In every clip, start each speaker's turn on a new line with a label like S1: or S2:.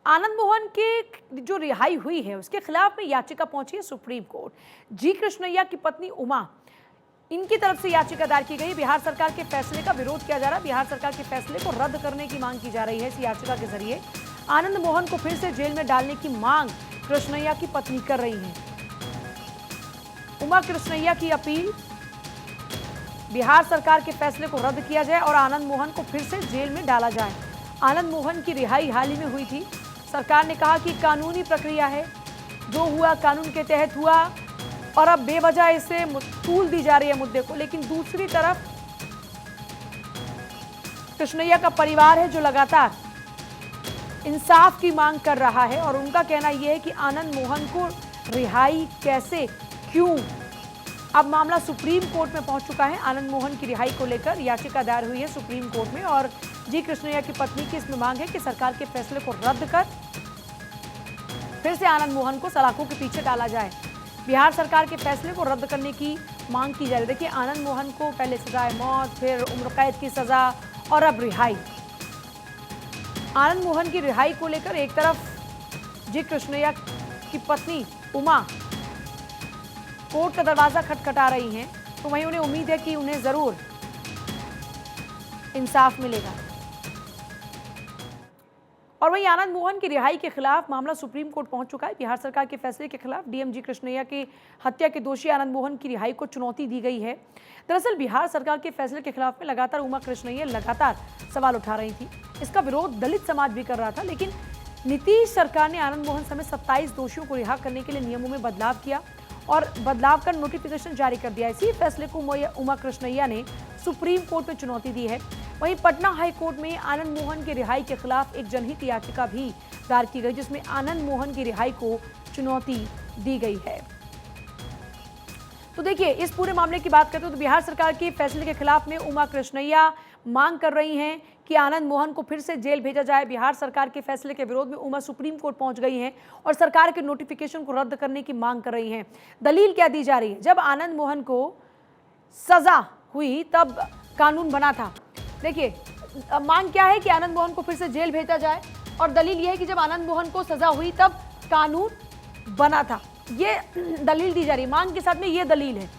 S1: आनंद मोहन की जो रिहाई हुई है उसके खिलाफ में याचिका पहुंची है सुप्रीम कोर्ट। जी कृष्णैया की पत्नी उमा, इनकी तरफ से याचिका दायर की गई। बिहार सरकार के फैसले का विरोध किया जा रहा है। बिहार सरकार के फैसले को रद्द करने की मांग की जा रही है। इस याचिका के जरिए आनंद मोहन को फिर से जेल में डालने की मांग कृष्णैया की पत्नी कर रही है। उमा कृष्णैया की अपील, बिहार सरकार के फैसले को रद्द किया जाए और आनंद मोहन को फिर से जेल में डाला जाए। आनंद मोहन की रिहाई हाल ही में हुई थी। सरकार ने कहा कि कानूनी प्रक्रिया है, जो हुआ कानून के तहत हुआ और अब बेवजह इसे तूल दी जा रही है मुद्दे को। लेकिन दूसरी तरफ कृष्णैया का परिवार है जो लगातार इंसाफ की मांग कर रहा है और उनका कहना यह है कि आनंद मोहन को रिहाई कैसे, क्यों। अब मामला सुप्रीम कोर्ट में पहुंच चुका है। आनंद मोहन की रिहाई को लेकर याचिका दायर हुई है सुप्रीम कोर्ट में और जी कृष्णैया की पत्नी की इसमें मांग है कि सरकार के फैसले को रद्द कर फिर से आनंद मोहन को सलाखों के पीछे डाला जाए। बिहार सरकार के फैसले को रद्द करने की मांग की जा रही है। देखिए, आनंद मोहन को पहले सजाए मौत, फिर उम्र कैद की सजा और अब रिहाई। आनंद मोहन की रिहाई को लेकर एक तरफ जी कृष्णैया की पत्नी उमा कोर्ट का दरवाजा खटखटा रही हैं, तो वहीं उन्हें उम्मीद है कि उन्हें जरूर इंसाफ मिलेगा। और वहीं आनंद मोहन की रिहाई के खिलाफ मामला सुप्रीम कोर्ट पहुंच चुका है। बिहार सरकार के फैसले के खिलाफ डीएम जी कृष्णैया की हत्या के दोषी आनंद मोहन की रिहाई को चुनौती दी गई है। दरअसल बिहार सरकार के फैसले के खिलाफ में लगातार उमा कृष्णैया लगातार सवाल उठा रही थी। इसका विरोध दलित समाज भी कर रहा था, लेकिन नीतीश सरकार ने आनंद मोहन समेत 27 दोषियों को रिहा करने के लिए नियमों में बदलाव किया और बदलाव कर नोटिफिकेशन जारी कर दिया। इसी फैसले को उमा कृष्णैया ने सुप्रीम कोर्ट में चुनौती दी है। वहीं पटना हाई कोर्ट में आनंद मोहन की रिहाई के खिलाफ एक जनहित याचिका भी दायर की गई, जिसमें आनंद मोहन की रिहाई को चुनौती दी गई है। तो देखिए, इस पूरे मामले की बात करते हैं तो बिहार सरकार के फैसले के खिलाफ में उमा कृष्णैया मांग कर रही हैं कि आनंद मोहन को फिर से जेल भेजा जाए। बिहार सरकार के फैसले के विरोध में उमा सुप्रीम कोर्ट पहुंच गई हैं और सरकार के नोटिफिकेशन को रद्द करने की मांग कर रही हैं। दलील क्या दी जा रही है? जब आनंद मोहन को सजा हुई तब कानून बना था। देखिए, मांग क्या है कि आनंद मोहन को फिर से जेल भेजा जाए और दलील यह है कि जब आनंद मोहन को सजा हुई तब कानून बना था। ये दलील दी जा रही है, मांग के साथ में ये दलील है।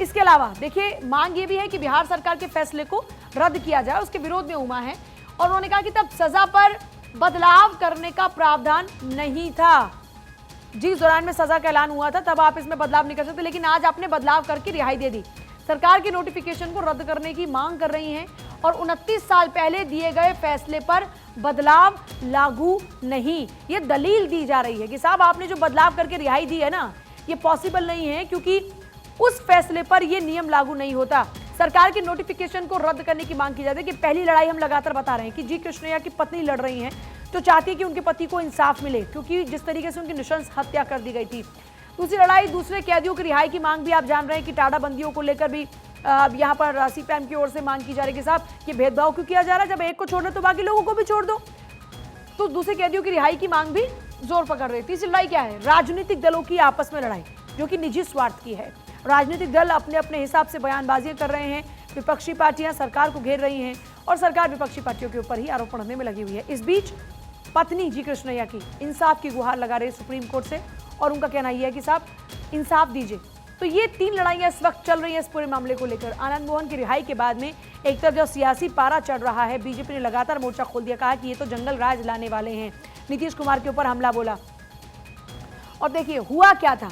S1: इसके अलावा देखिए, मांग ये भी है कि बिहार सरकार के फैसले को रद्द किया जाए। उसके विरोध में उमा है और उन्होंने कहा कि तब सजा पर बदलाव करने का प्रावधान नहीं था। जिस दौरान में सजा का ऐलान हुआ था तब आप इसमें बदलाव नहीं कर सकते, लेकिन आज आपने बदलाव करके रिहाई दे दी। सरकार के नोटिफिकेशन को रद्द करने की मांग कर रही हैं और 29 साल पहले दिए गए फैसले पर बदलाव लागू नहीं, ये दलील दी जा रही है कि साहब आपने जो बदलाव करके रिहाई दी है ना, ये पॉसिबल नहीं है क्योंकि उस फैसले पर ये नियम लागू नहीं होता। सरकार के नोटिफिकेशन को रद्द करने की मांग की जाती है कि पहली लड़ाई हम लगातार बता रहे हैं कि जी कृष्णैया की पत्नी लड़ रही हैं, तो चाहती है कि उनके पति को इंसाफ मिले क्योंकि जिस तरीके से उनकी नृशंस हत्या कर दी गई थी। दूसरी लड़ाई दूसरे कैदियों की रिहाई की मांग भी आप जान रहे हैं कि टाडा बंदियों को लेकर भी यहाँ पर सीपीएम की ओर से मांग की जा रही है कि साहब ये भेदभाव क्यों किया जा रहा है, जब एक को छोड़ना तो बाकी लोगों को भी छोड़ दो। तो दूसरे कैदियों की रिहाई की मांग भी जोर पकड़ रही है। तीसरी लड़ाई क्या है? राजनीतिक दलों की आपस में लड़ाई, जो कि निजी स्वार्थ की है। राजनीतिक दल अपने अपने हिसाब से बयानबाजियां कर रहे हैं, विपक्षी पार्टियां सरकार को घेर रही हैं और सरकार विपक्षी पार्टियों के ऊपर ही आरोप लगाने में लगी हुई है। इस बीच पत्नी जी कृष्णैया की इंसाफ की गुहार लगा रही है सुप्रीम कोर्ट से और उनका कहना यह है कि साहब इंसाफ दीजिए। तो ये 3 लड़ाइयां इस वक्त चल रही हैं इस पूरे मामले को लेकर। आनंद मोहन की रिहाई के बाद में एक तरफ जब सियासी पारा चढ़ रहा है, बीजेपी ने लगातार मोर्चा खोल दिया, कहा कि ये तो जंगल राज लाने वाले हैं, नीतीश कुमार के ऊपर हमला बोला। और देखिए हुआ क्या था,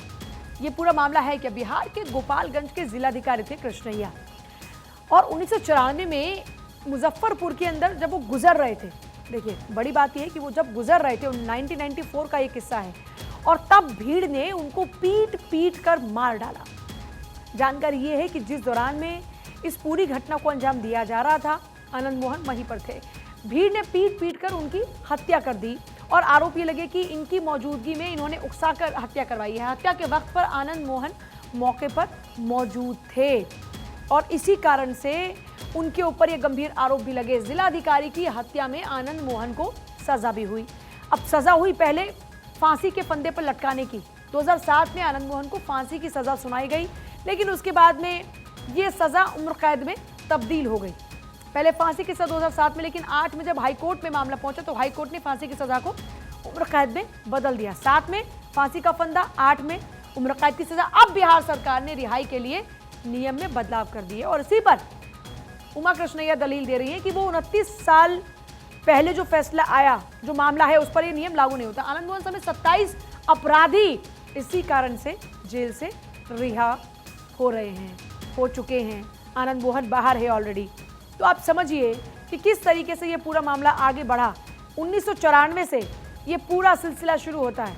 S1: ये पूरा मामला है कि बिहार के गोपालगंज के जिलाधिकारी थे कृष्णैया और 1994 में मुजफ्फरपुर के अंदर जब वो गुजर रहे थे, देखिए बड़ी बात यह है कि वो जब गुजर रहे थे, 1994 का ये किस्सा है, और तब भीड़ ने उनको पीट पीट कर मार डाला। जानकारी ये है कि जिस दौरान में इस पूरी घटना को अंजाम दिया जा रहा था, आनंद मोहन वहीं पर थे। भीड़ ने पीट पीट कर उनकी हत्या कर दी और आरोप ये लगे कि इनकी मौजूदगी में इन्होंने उकसाकर हत्या करवाई है। हत्या के वक्त पर आनंद मोहन मौके पर मौजूद थे और इसी कारण से उनके ऊपर ये गंभीर आरोप भी लगे। जिलाधिकारी की हत्या में आनंद मोहन को सजा भी हुई। अब सजा हुई पहले फांसी के फंदे पर लटकाने की। 2007 में आनंद मोहन को फांसी की सजा सुनाई गई, लेकिन उसके बाद में ये सजा उम्र कैद में तब्दील हो गई। पहले फांसी की सजा 2007 में, लेकिन 8 में जब हाईकोर्ट में मामला पहुंचा तो हाईकोर्ट ने फांसी की सजा को उम्र कैद में बदल दिया। 7 में फांसी का फंदा, 8 में उम्र कैद की सजा। अब बिहार सरकार ने रिहाई के लिए नियम में बदलाव कर दिए और इसी पर उमा कृष्णैया दलील दे रही है कि वो 29 साल पहले जो फैसला आया, जो मामला है, उस पर ये नियम लागू नहीं होता। आनंद मोहन समेत 27 अपराधी इसी कारण से जेल से रिहा हो रहे हैं, हो चुके हैं। आनंद मोहन बाहर है ऑलरेडी। तो आप समझिए कि किस तरीके से ये पूरा मामला आगे बढ़ा। 1994 से ये पूरा सिलसिला शुरू होता है।